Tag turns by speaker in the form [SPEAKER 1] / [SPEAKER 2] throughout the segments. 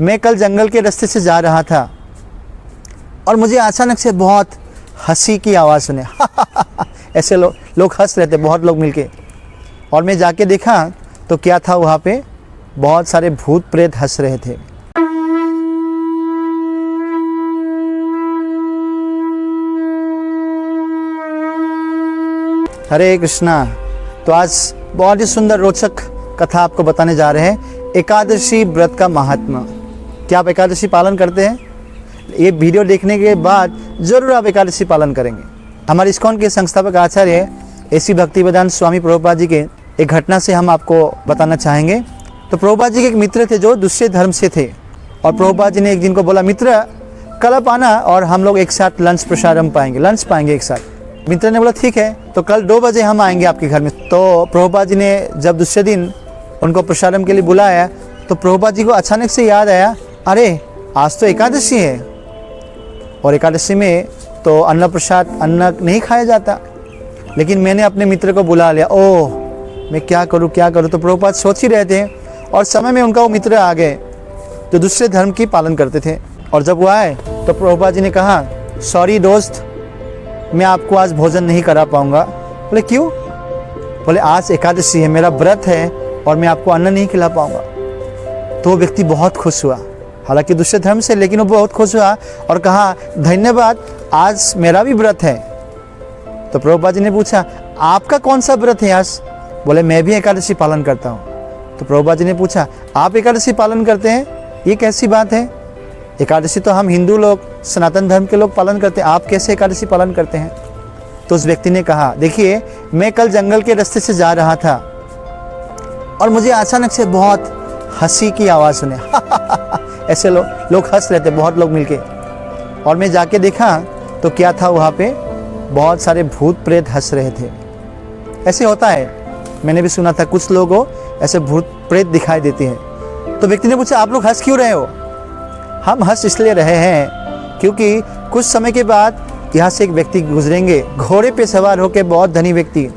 [SPEAKER 1] मैं कल जंगल के रास्ते से जा रहा था और मुझे अचानक से बहुत हंसी की आवाज़ सुने ऐसे लोग हंस रहे थे, बहुत लोग मिलके। और मैं जाके देखा तो क्या था, वहाँ पे बहुत सारे भूत प्रेत हंस रहे थे। हरे कृष्णा। तो आज बहुत ही सुंदर रोचक कथा आपको बताने जा रहे हैं, एकादशी व्रत का महात्मा। क्या आप एकादशी पालन करते हैं? ये वीडियो देखने के बाद जरूर आप एकादशी पालन करेंगे। हमारे इस्कॉन के संस्थापक आचार्य एसी भक्तिवेदांत स्वामी प्रभुपाद जी के एक घटना से हम आपको बताना चाहेंगे। तो प्रभुपाद जी के एक मित्र थे जो दूसरे धर्म से थे, और प्रभुपाद जी ने एक दिन को बोला, मित्र कल आप आना और हम लोग एक साथ लंच पाएंगे एक साथ। मित्र ने बोला ठीक है, तो कल 2 बजे हम आएंगे आपके घर में। तो प्रभुपाद जी ने जब दूसरे दिन उनको प्रसारम के लिए बुलाया तो प्रभुपाद जी को अचानक से याद आया, अरे आज तो एकादशी है और एकादशी में तो अन्न प्रसाद अन्न नहीं खाया जाता, लेकिन मैंने अपने मित्र को बुला लिया। ओह मैं क्या करूं। तो प्रभुपाद सोच ही रहे थे और समय में उनका वो मित्र आ गए जो दूसरे धर्म की पालन करते थे। और जब वो आए तो प्रभुपाद जी ने कहा, सॉरी दोस्त, मैं आपको आज भोजन नहीं करा पाऊंगा। बोले क्यों? बोले आज एकादशी है, मेरा व्रत है और मैं आपको अन्न नहीं खिला पाऊंगा। तो वो व्यक्ति बहुत खुश हुआ, हालांकि दूसरे धर्म से, लेकिन वो बहुत खुश हुआ और कहा, धन्यवाद, आज मेरा भी व्रत है। तो प्रभुपाद जी ने पूछा, आपका कौन सा व्रत है आज? बोले मैं भी एकादशी पालन करता हूँ। तो प्रभुपाद जी ने पूछा, आप एकादशी पालन करते हैं, ये कैसी बात है? एकादशी तो हम हिंदू लोग, सनातन धर्म के लोग पालन करते हैं, आप कैसे एकादशी पालन करते हैं? तो उस व्यक्ति ने कहा, देखिए मैं कल जंगल के रास्ते से जा रहा था और मुझे अचानक से बहुत हंसी की आवाज़ सुने ऐसे लोग हंस रहे थे, बहुत लोग मिलके। और मैं जाके देखा तो क्या था, वहाँ पे बहुत सारे भूत प्रेत हंस रहे थे। ऐसे होता है, मैंने भी सुना था, कुछ लोगों को ऐसे भूत प्रेत दिखाई देते हैं। तो व्यक्ति ने पूछा, आप लोग हंस क्यों रहे हो? हम हंस इसलिए रहे हैं क्योंकि कुछ समय के बाद यहाँ से एक व्यक्ति गुजरेंगे, घोड़े पे सवार होकर, बहुत धनी व्यक्ति,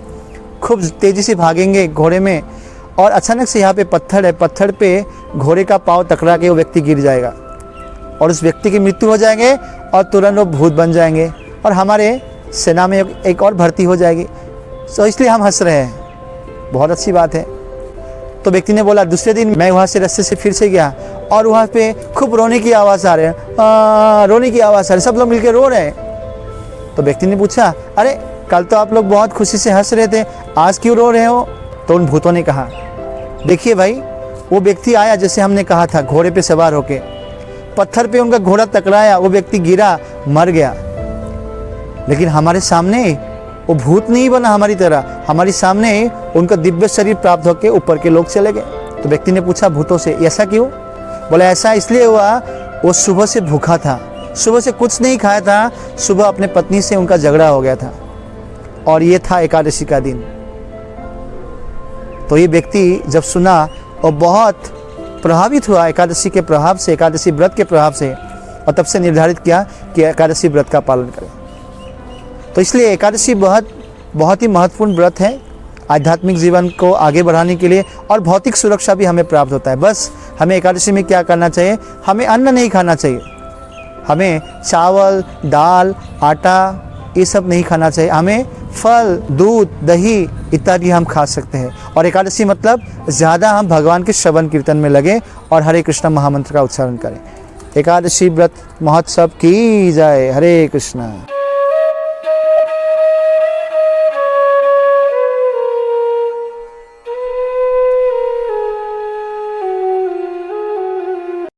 [SPEAKER 1] खूब तेज़ी से भागेंगे घोड़े में, और अचानक से यहाँ पे पत्थर है, पत्थर पे घोड़े का पाँव टकरा के वो व्यक्ति गिर जाएगा और उस व्यक्ति की मृत्यु हो जाएंगे और तुरंत वो भूत बन जाएंगे और हमारे सेना में एक और भर्ती हो जाएगी। तो इसलिए हम हंस रहे हैं, बहुत अच्छी बात है। तो व्यक्ति ने बोला, दूसरे दिन मैं वहाँ से रास्ते से फिर से गया और वहाँ पे खूब रोने की आवाज़ आ रही है, रोने की आवाज़ आ रही, सब लोग मिलकर रो रहे हैं। तो व्यक्ति ने पूछा, अरे कल तो आप लोग बहुत खुशी से हंस रहे थे, आज क्यों रो रहे हो? तो उन भूतों ने कहा, देखिए भाई, वो व्यक्ति आया जैसे हमने कहा था, घोड़े पे सवार होके, पत्थर पे उनका घोड़ा टकराया, वो व्यक्ति गिरा, मर गया, लेकिन हमारे सामने वो भूत नहीं बना हमारी तरह, हमारे सामने उनका दिव्य शरीर प्राप्त होकर ऊपर के लोग चले गए। तो व्यक्ति ने पूछा भूतों से, ऐसा क्यों? बोला ऐसा इसलिए हुआ, वो सुबह से भूखा था, सुबह से कुछ नहीं खाया था, सुबह अपने पत्नी से उनका झगड़ा हो गया था और ये था एकादशी का दिन। तो ये व्यक्ति जब सुना और बहुत प्रभावित हुआ एकादशी के प्रभाव से, एकादशी व्रत के प्रभाव से, और तब से निर्धारित किया कि एकादशी व्रत का पालन करें। तो इसलिए एकादशी बहुत ही महत्वपूर्ण व्रत है आध्यात्मिक जीवन को आगे बढ़ाने के लिए, और भौतिक सुरक्षा भी हमें प्राप्त होता है। बस हमें एकादशी में क्या करना चाहिए? हमें अन्न नहीं खाना चाहिए, हमें चावल, दाल, आटा ये सब नहीं खाना चाहिए, हमें फल, दूध, दही इत्यादि हम खा सकते हैं। और एकादशी मतलब ज़्यादा हम भगवान के श्रवण कीर्तन में लगे और हरे कृष्ण महामंत्र का उच्चारण करें। एकादशी व्रत महोत्सव की जय। हरे कृष्ण।